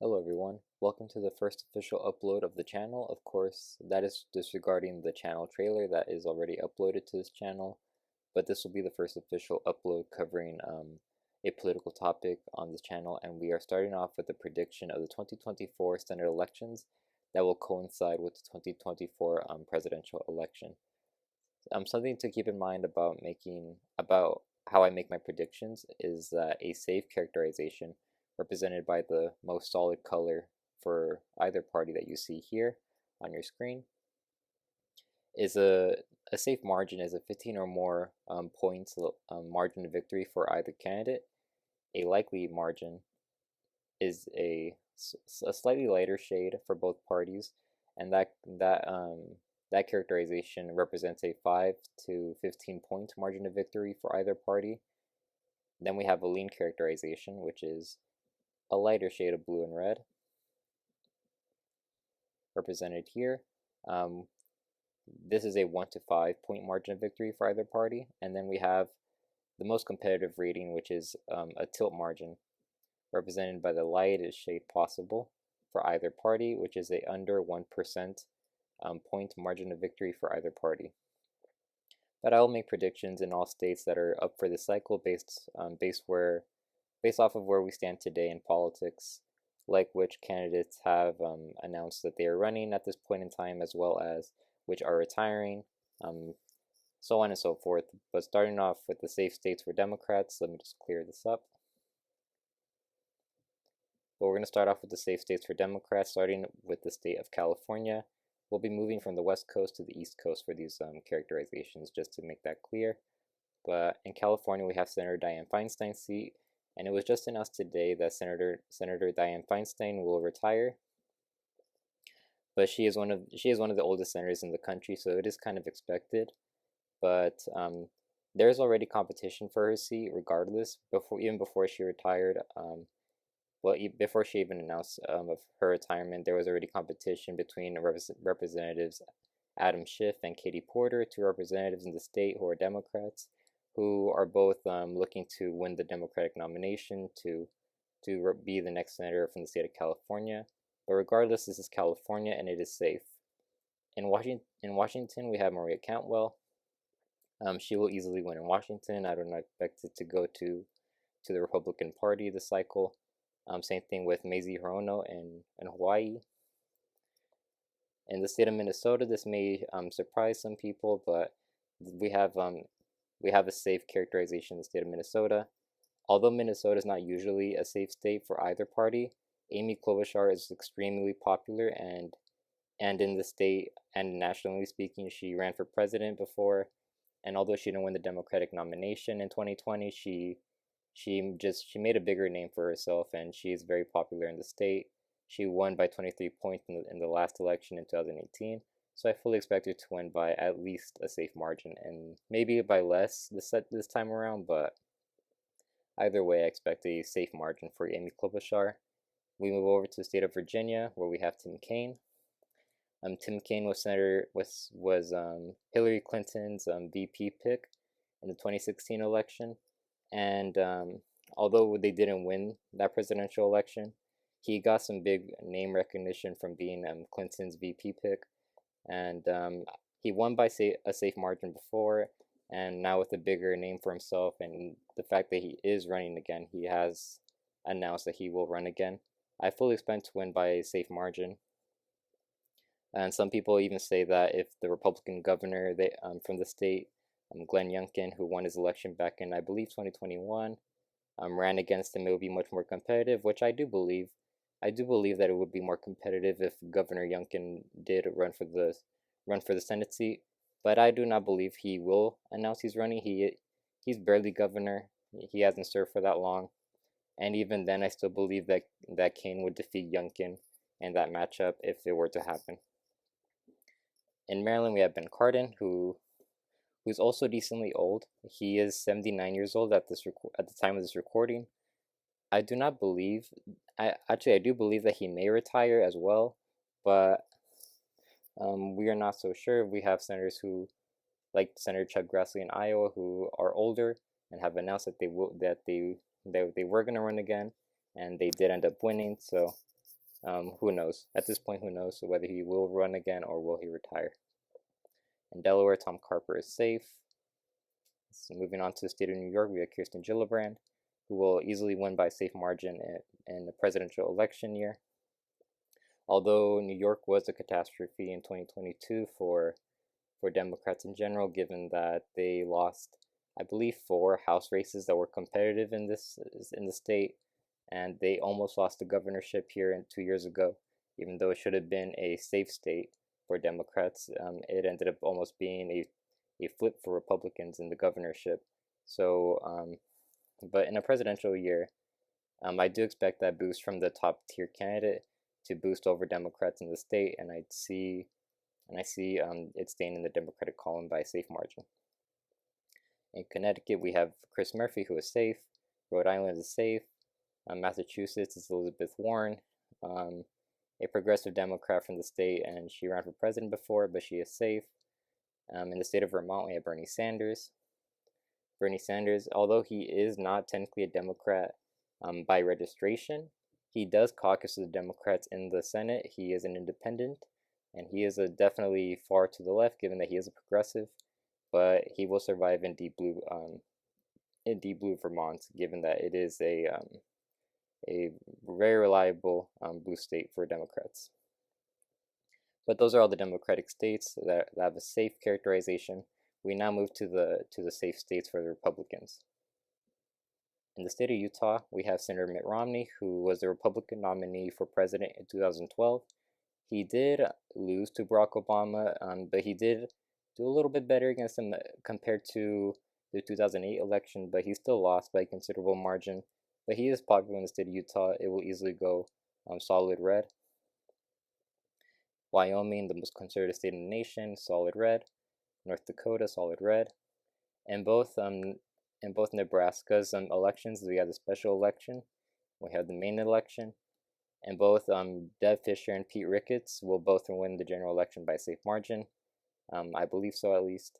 Hello everyone, welcome to the first official upload of the channel. Of course, that is disregarding the channel trailer that is already uploaded to this channel, but this will be the first official upload covering a political topic on this channel, and we are starting off with a prediction of the 2024 Senate elections that will coincide with the 2024 presidential election. Something to keep in mind about how I make my predictions is that a safe characterization, represented by the most solid color for either party that you see here on your screen, is a safe margin is a 15 or more points margin of victory for either candidate. A likely margin is a slightly lighter shade for both parties, and that characterization represents a 5 to 15 point margin of victory for either party. Then we have a lean characterization, which is a lighter shade of blue and red, represented here. This is a 1 to 5 point margin of victory for either party. And then we have the most competitive rating, which is a tilt margin, represented by the lightest shade possible for either party, which is a under 1% point margin of victory for either party. But I will make predictions in all states that are up for this cycle based off of where we stand today in politics, like which candidates have announced that they are running at this point in time, as well as which are retiring, so on and so forth. But starting off with the safe states for Democrats, let me just clear this up. But we're going to start off with the safe states for Democrats, starting with the state of California. We'll be moving from the West Coast to the East Coast for these characterizations, just to make that clear. But in California, we have Senator Dianne Feinstein's seat, and it was just announced today that Senator Dianne Feinstein will retire. But she is one of the oldest senators in the country, so it is kind of expected. But there's already competition for her seat, regardless. Even before she retired, before she even announced of her retirement, there was already competition between Representatives Adam Schiff and Katie Porter, two representatives in the state who are Democrats, who are both looking to win the Democratic nomination to be the next senator from the state of California. But regardless, this is California and it is safe. In Washington, we have Maria Cantwell. She will easily win in Washington. I do not expect it to go to the Republican Party this cycle. Same thing with Mazie Hirono in Hawaii. In the state of Minnesota, this may surprise some people, but we have a safe characterization in the state of Minnesota. Although Minnesota is not usually a safe state for either party, Amy Klobuchar is extremely popular, and in the state and nationally speaking, she ran for president before, and although she didn't win the Democratic nomination in 2020, she made a bigger name for herself, and she is very popular in the state. She won by 23 points in the last election in 2018, so I fully expect her to win by at least a safe margin, and maybe by less this time around, but either way, I expect a safe margin for Amy Klobuchar. We move over to the state of Virginia, where we have Tim Kaine. Tim Kaine was Hillary Clinton's VP pick in the 2016 election, and although they didn't win that presidential election, he got some big name recognition from being Clinton's VP pick, and he won by a safe margin before, and now with a bigger name for himself and the fact that he is running again, he has announced that he will run again. I fully expect to win by a safe margin. And some people even say that if the Republican governor from the state, Glenn Youngkin, who won his election back in, I believe, 2021, ran against him, it would be much more competitive, which I do believe. I do believe that it would be more competitive if Governor Youngkin did run for the Senate seat, but I do not believe he will announce he's running. He's barely governor. He hasn't served for that long. And even then, I still believe that Kaine would defeat Youngkin in that matchup if it were to happen. In Maryland, we have Ben Cardin, who's also decently old. He is 79 years old at the time of this recording. I do believe that he may retire as well, but we are not so sure. We have senators who, like Senator Chuck Grassley in Iowa, who are older and have announced that they were going to run again, and they did end up winning. So Who knows? At this point, who knows whether he will run again or will he retire? In Delaware, Tom Carper is safe. So moving on to the state of New York, we have Kirsten Gillibrand, who will easily win by a safe margin in the presidential election year. Although New York was a catastrophe in 2022 for Democrats in general, given that they lost, I believe, 4 House races that were competitive in the state, and they almost lost the governorship here 2 years ago, even though it should have been a safe state for Democrats. It ended up almost being a flip for Republicans in the governorship. So, but in a presidential year, I do expect that boost from the top tier candidate to boost over Democrats in the state, and I see it staying in the Democratic column by a safe margin. In Connecticut, we have Chris Murphy, who is safe. Rhode Island is safe. Massachusetts is Elizabeth Warren, a progressive Democrat from the state, and she ran for president before, but she is safe. In the state of Vermont, we have Bernie Sanders. Bernie Sanders, although he is not technically a Democrat by registration, he does caucus with the Democrats in the Senate. He is an independent, and he is definitely far to the left, given that he is a progressive. But he will survive in deep blue Vermont, given that it is a very reliable blue state for Democrats. But those are all the Democratic states that have a safe characterization. We now move to the safe states for the Republicans. In the state of Utah, we have Senator Mitt Romney, who was the Republican nominee for president in 2012. He did lose to Barack Obama, but he did do a little bit better against him compared to the 2008 election, but he still lost by a considerable margin. But he is popular in the state of Utah. It will easily go solid red. Wyoming, the most conservative state in the nation, solid red. North Dakota, solid red. In both Nebraska's elections, we have the special election. We have the main election. And both Deb Fischer and Pete Ricketts will both win the general election by a safe margin. I believe so, at least.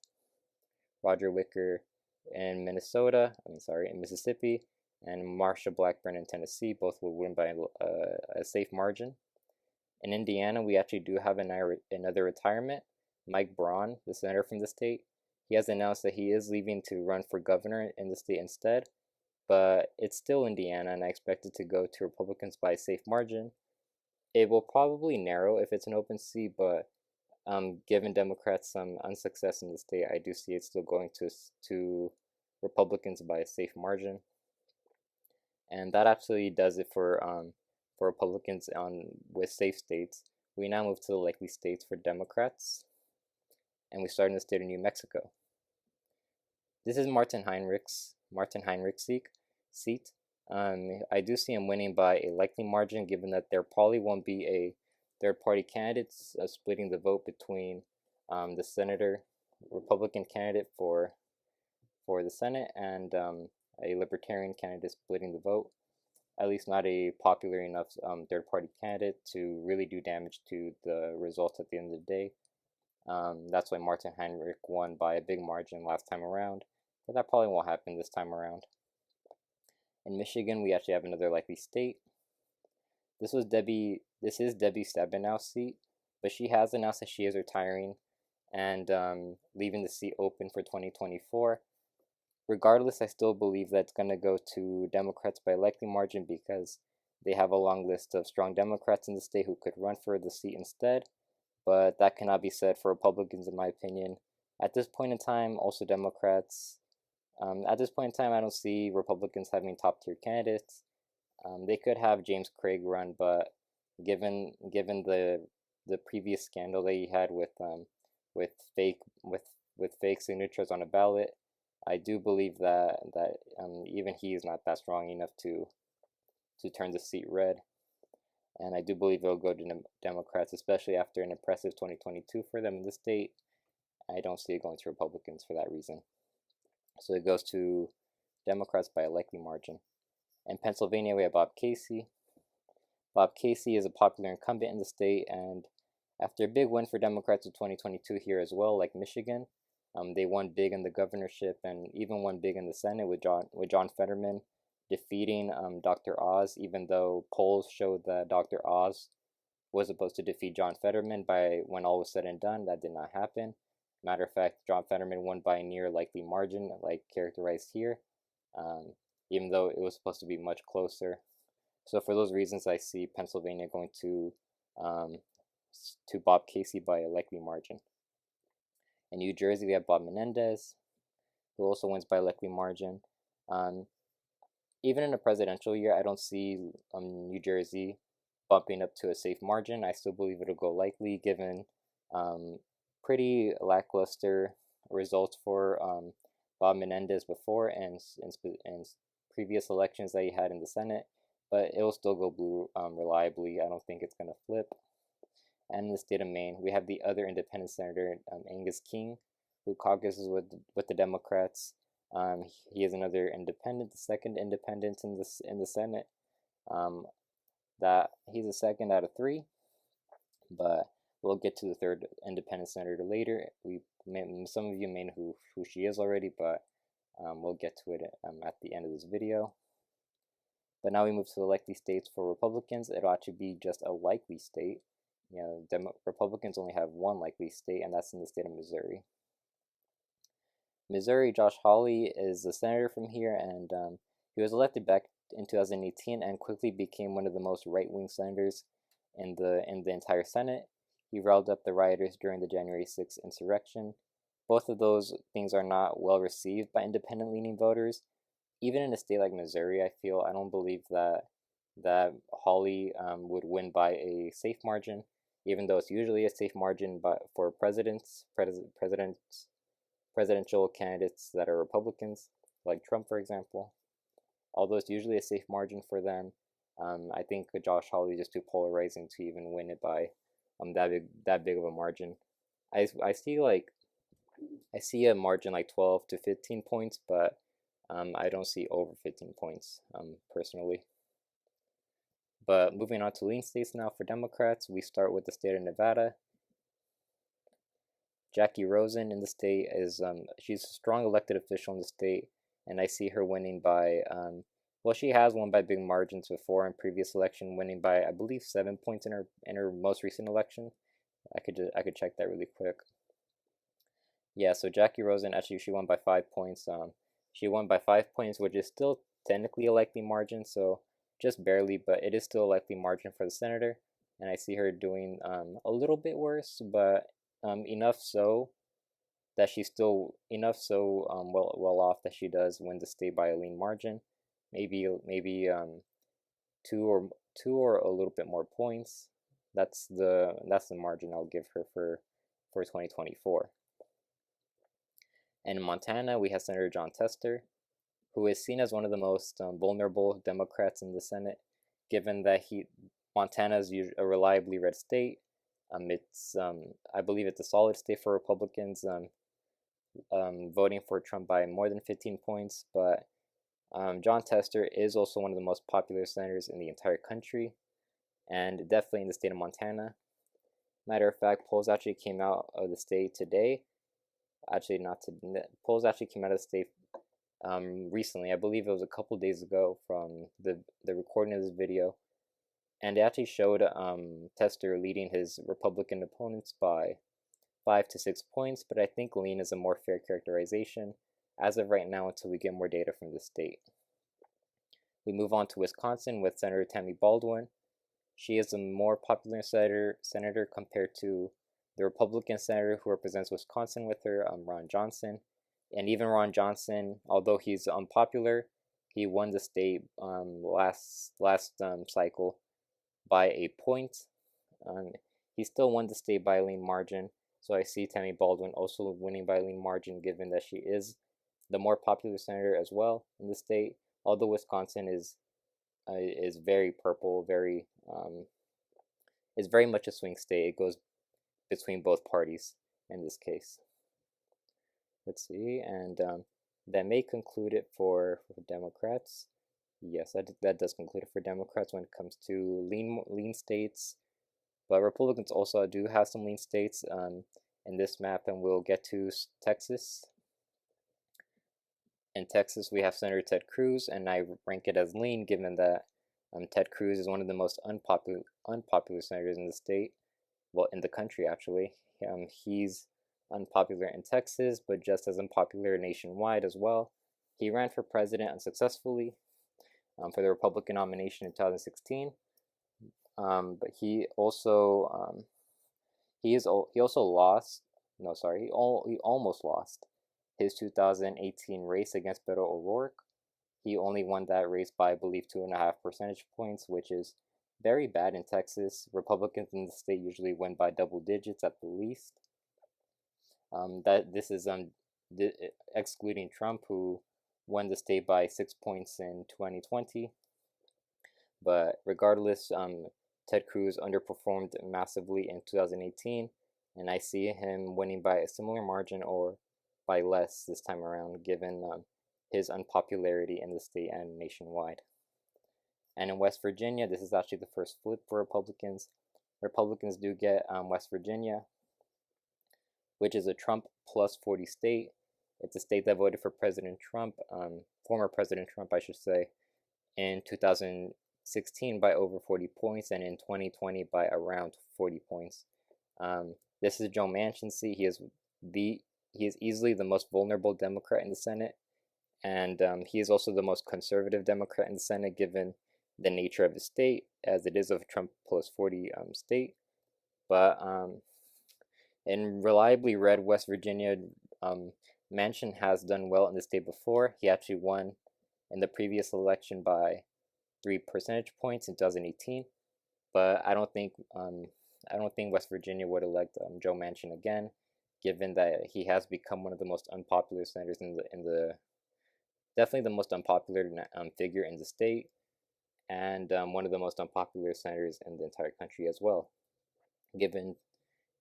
Roger Wicker in Mississippi, and Marsha Blackburn in Tennessee both will win by a safe margin. In Indiana, we actually do have another retirement. Mike Braun, the senator from the state, he has announced that he is leaving to run for governor in the state instead, but it's still Indiana, and I expect it to go to Republicans by a safe margin. It will probably narrow if it's an open seat, but given Democrats' unsuccess in the state, I do see it still going to Republicans by a safe margin. And that actually does it for Republicans with safe states. We now move to the likely states for Democrats, and we start in the state of New Mexico. This is Martin Heinrich's seat. I do see him winning by a likely margin, given that there probably won't be a third-party candidate splitting the vote between the senator Republican candidate for the Senate and a Libertarian candidate splitting the vote. At least not a popular enough third-party candidate to really do damage to the results at the end of the day. That's why Martin Heinrich won by a big margin last time around, but that probably won't happen this time around. In Michigan, we actually have another likely state. This is Debbie Stabenow's seat, but she has announced that she is retiring and leaving the seat open for 2024. Regardless, I still believe that it's going to go to Democrats by a likely margin because they have a long list of strong Democrats in the state who could run for the seat instead, but that cannot be said for Republicans, in my opinion. At this point in time, also Democrats. At this point in time, I don't see Republicans having top-tier candidates. They could have James Craig run, but given the previous scandal that he had with fake signatures on a ballot, I do believe that even he is not that strong enough to turn the seat red, and I do believe it will go to Democrats, especially after an impressive 2022 for them in the state. I don't see it going to Republicans for that reason. So it goes to Democrats by a likely margin. In Pennsylvania, we have Bob Casey. Bob Casey is a popular incumbent in the state, and after a big win for Democrats in 2022 here as well, like Michigan, they won big in the governorship and even won big in the Senate with John Fetterman defeating Dr. Oz, even though polls showed that Dr. Oz was supposed to defeat John Fetterman by when all was said and done. That did not happen. Matter of fact, John Fetterman won by a near likely margin, like characterized here, um, even though it was supposed to be much closer. So for those reasons, I see Pennsylvania going um, to Bob Casey by a likely margin. In New Jersey, we have Bob Menendez, who also wins by a likely margin. Um, Even in a presidential year, I don't see New Jersey bumping up to a safe margin. I still believe it'll go likely, given um, pretty lackluster results for Bob Menendez before and previous elections that he had in the Senate. But it will still go blue reliably. I don't think it's going to flip. And in the state of Maine, we have the other independent senator, Angus King, who caucuses with the Democrats. He is another independent, the second independent in the Senate. That he's a second out of three, but we'll get to the third independent senator later. Some of you may know who she is already, but we'll get to it at the end of this video. But now we move to the likely states for Republicans. It'll actually be just a likely state. Republicans only have one likely state, and that's in the state of Missouri. Missouri, Josh Hawley is a senator from here, and he was elected back in 2018 and quickly became one of the most right-wing senators in the entire Senate. He riled up the rioters during the January 6th insurrection. Both of those things are not well received by independent-leaning voters. Even in a state like Missouri, I don't believe that Hawley would win by a safe margin, even though it's usually a safe margin, but for presidential candidates that are Republicans, like Trump, for example. Although it's usually a safe margin for them, I think Josh Hawley is just too polarizing to even win it by that big of a margin. I see a margin like 12 to 15 points, but I don't see over 15 points personally. But moving on to lean states now for Democrats, we start with the state of Nevada. Jackie Rosen in the state she's a strong elected official in the state, and I see her winning by she has won by big margins before in previous election, winning by I believe 7 points in her most recent election. I could check that really quick. Yeah, so Jackie Rosen actually she won by 5 points. She won by 5 points, which is still technically a likely margin, so just barely, but it is still a likely margin for the senator. And I see her doing a little bit worse, but enough so that she's still well off that she does win the state by a lean margin, maybe two or a little bit more points. That's the margin I'll give her for 2024. And in Montana, we have Senator Jon Tester, who is seen as one of the most vulnerable Democrats in the Senate, given that Montana is a reliably red state. I believe it's a solid state for Republicans, voting for Trump by more than 15 points. But Jon Tester is also one of the most popular senators in the entire country, and definitely in the state of Montana. Matter of fact, polls actually came out of the state today. Polls actually came out of the state recently. I believe it was a couple days ago from the recording of this video. And it actually showed Tester leading his Republican opponents by 5 to 6 points, but I think lean is a more fair characterization as of right now until we get more data from the state. We move on to Wisconsin with Senator Tammy Baldwin. She is a more popular senator compared to the Republican senator who represents Wisconsin with her, Ron Johnson. And even Ron Johnson, although he's unpopular, he won the state last cycle by a point. He still won the state by a lean margin, so I see Tammy Baldwin also winning by a lean margin, given that she is the more popular senator as well in the state. Although Wisconsin is very purple, is very much a swing state. It goes between both parties in this case. Let's see, and that may conclude it for Democrats. Yes, that does conclude it for Democrats when it comes to lean states. But Republicans also do have some lean states in this map, and we'll get to Texas. In Texas, we have Senator Ted Cruz, and I rank it as lean given that Ted Cruz is one of the most unpopular senators in the state, well, in the country actually. He's unpopular in Texas, but just as unpopular nationwide as well. He ran for president unsuccessfully for the Republican nomination in 2016, but he also lost. No, sorry, he almost lost his 2018 race against Beto O'Rourke. He only won that race by, I believe, 2.5 percentage points, which is very bad in Texas. Republicans in the state usually win by double digits at the least. That this is excluding Trump, who won the state by 6 points in 2020. But regardless, Ted Cruz underperformed massively in 2018, and I see him winning by a similar margin or by less this time around, given his unpopularity in the state and nationwide. And in West Virginia, this is actually the first flip for Republicans. Republicans do get West Virginia, which is a Trump plus 40 state. It's a state that voted for President Trump, former President Trump, I should say, in 2016 by over 40 points, and in 2020 by around 40 points. This is Joe Manchin's seat. He is easily the most vulnerable Democrat in the Senate, and he is also the most conservative Democrat in the Senate, given the nature of his state, as it is a Trump plus 40 state. But in reliably red West Virginia, Manchin has done well in the state before. He actually won in the previous election by 3 percentage points in 2018. But I don't think West Virginia would elect Joe Manchin again, given that he has become one of the most unpopular senators definitely the most unpopular figure in the state, and one of the most unpopular senators in the entire country as well, given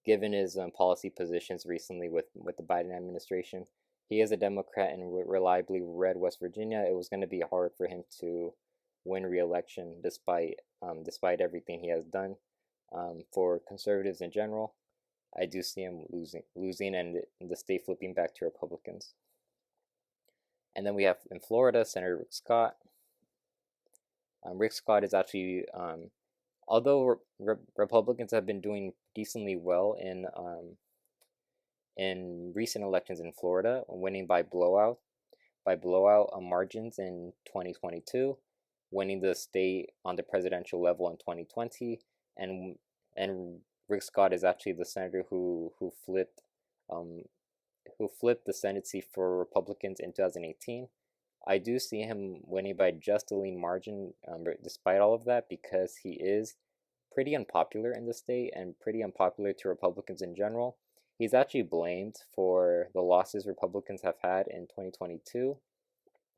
his policy positions recently with the Biden administration. He is a Democrat in reliably red West Virginia. It was going to be hard for him to win re-election despite everything he has done. For conservatives in general, I do see him losing and the state flipping back to Republicans. And then we have in Florida, Senator Rick Scott. Rick Scott is actually, although Republicans have been doing decently well in recent elections in Florida, winning by blowout margins in 2022, winning the state on the presidential level in 2020, and Rick Scott is actually the senator who flipped the Senate seat for Republicans in 2018. I do see him winning by just a lean margin, despite all of that, because he is pretty unpopular in the state and pretty unpopular to Republicans in general. He's actually blamed for the losses Republicans have had in 2022,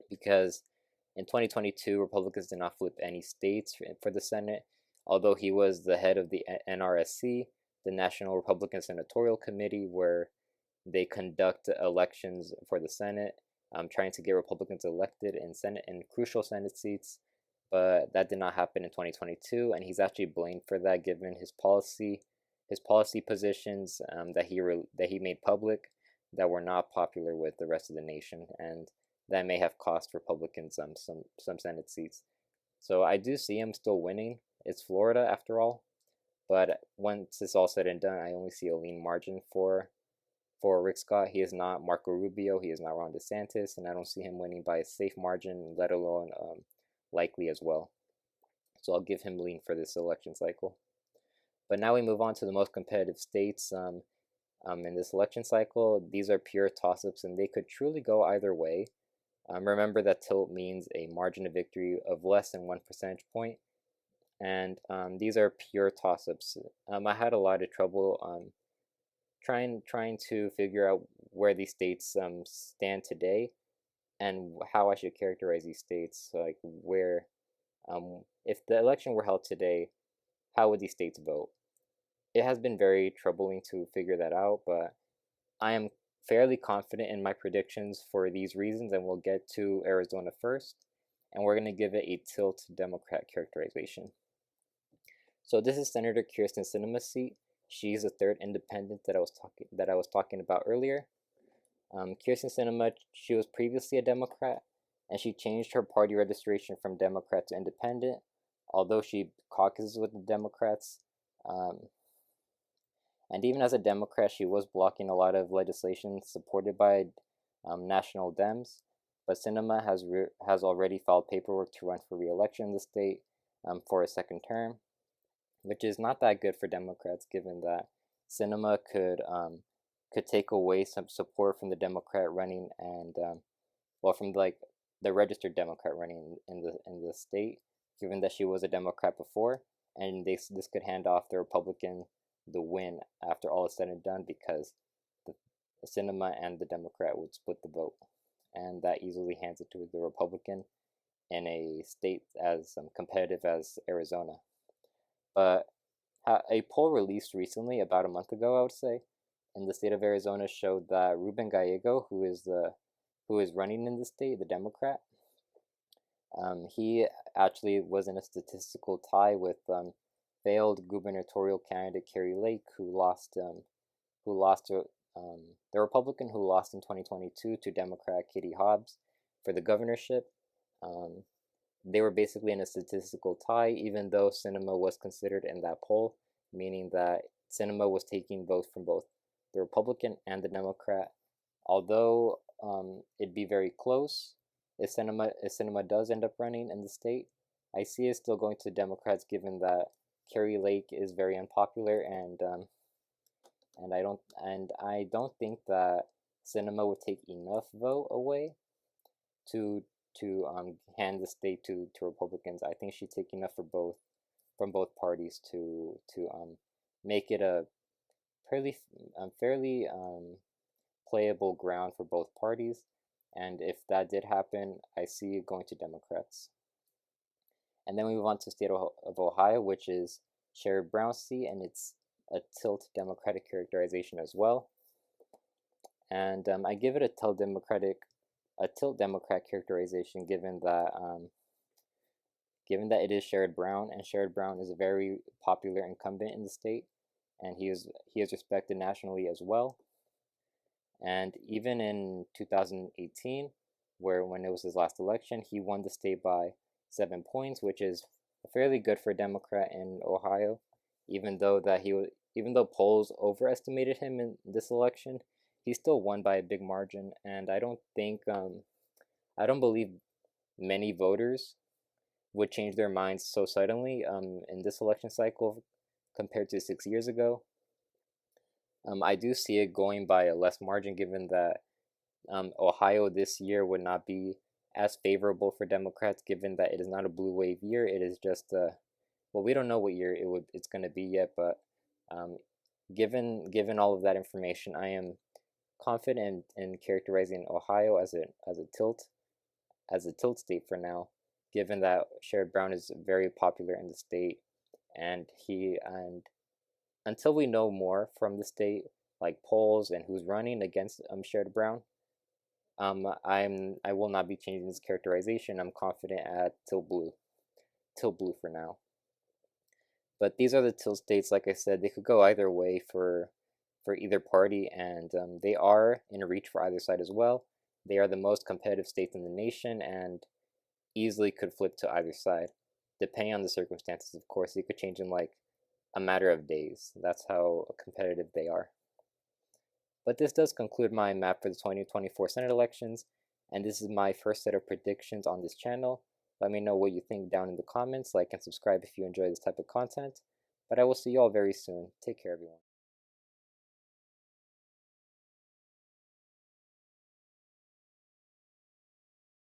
because in 2022, Republicans did not flip any states for the Senate, although he was the head of the NRSC, the National Republican Senatorial Committee, where they conduct elections for the Senate, trying to get Republicans elected in crucial Senate seats. But that did not happen in 2022, and he's actually blamed for that, given his policy positions that he made public that were not popular with the rest of the nation, and that may have cost Republicans some Senate seats. So I do see him still winning. It's Florida after all, but once it's all said and done, I only see a lean margin for Rick Scott. He is not Marco Rubio. He is not Ron DeSantis, and I don't see him winning by a safe margin, let alone likely as well. So I'll give him lean for this election cycle. But now we move on to the most competitive states in this election cycle. These are pure toss-ups, and they could truly go either way. Remember that tilt means a margin of victory of less than 1 percentage point, and these are pure toss-ups. I had a lot of trouble trying to figure out where these states stand today, and how I should characterize these states. So, like, where, if the election were held today, how would these states vote? It has been very troubling to figure that out, but I am fairly confident in my predictions for these reasons, and we'll get to Arizona first, and we're going to give it a tilt Democrat characterization. So this is Senator Kyrsten Sinema's seat. She's the third independent that I was talking about earlier. Kyrsten Sinema, she was previously a Democrat, and she changed her party registration from Democrat to Independent. although she caucuses with the Democrats, um, and even as a Democrat, she was blocking a lot of legislation supported by national Dems. But Sinema has already filed paperwork to run for re-election in the state for a second term, which is not that good for Democrats, given that Sinema could take away some support from the Democrat running and well, from like the registered Democrat running in the state, given that she was a Democrat before, and this could hand off the Republican the win after all is said and done, because the Sinema and the Democrat would split the vote, and that easily hands it to the Republican in a state as competitive as Arizona. But a poll released recently, about a month ago, I would say, in the state of Arizona showed that Ruben Gallego, who is running in the state, the Democrat, he actually was in a statistical tie with failed gubernatorial candidate Kari Lake, who lost to the Republican who lost in 2022 to Democrat Katie Hobbs for the governorship. They were basically in a statistical tie, even though Sinema was considered in that poll, meaning that Sinema was taking votes from both the Republican and the Democrat. Although it'd be very close, if Sinema does end up running in the state, I see it still going to Democrats, given that Kari Lake is very unpopular, and I don't think that Sinema would take enough vote away to hand the state to Republicans. I think she'd take enough from both parties to make it a fairly playable ground for both parties. And if that did happen, I see it going to Democrats. And then we move on to the state of Ohio, which is Sherrod Brown's seat, and it's a tilt Democratic characterization as well. And I give it a tilt Democrat characterization, given that it is Sherrod Brown, and Sherrod Brown is a very popular incumbent in the state, and he is respected nationally as well. And even in 2018, when it was his last election, he won the state by 7 points, which is fairly good for a Democrat in Ohio. Even though polls overestimated him in this election, he still won by a big margin. And I don't believe many voters would change their minds so suddenly in this election cycle compared to 6 years ago. I do see it going by a less margin, given that Ohio this year would not be as favorable for Democrats, given that it is not a blue wave year. It is just well, we don't know what year it's going to be yet, but given all of that information, I am confident in characterizing Ohio as a tilt state for now, given that Sherrod Brown is very popular in the state, and until we know more from the state, like polls and who's running against Sherrod Brown, I will not be changing this characterization. I'm confident at tilt blue for now. But these are the tilt states. Like I said, they could go either way for either party, and they are in reach for either side as well. They are the most competitive states in the nation, and easily could flip to either side, depending on the circumstances. Of course, it could change in like a matter of days. That's how competitive they are. But this does conclude my map for the 2024 Senate elections, and this is my first set of predictions on this channel. Let me know what you think down in the comments, like and subscribe if you enjoy this type of content. But I will see you all very soon. Take care, everyone.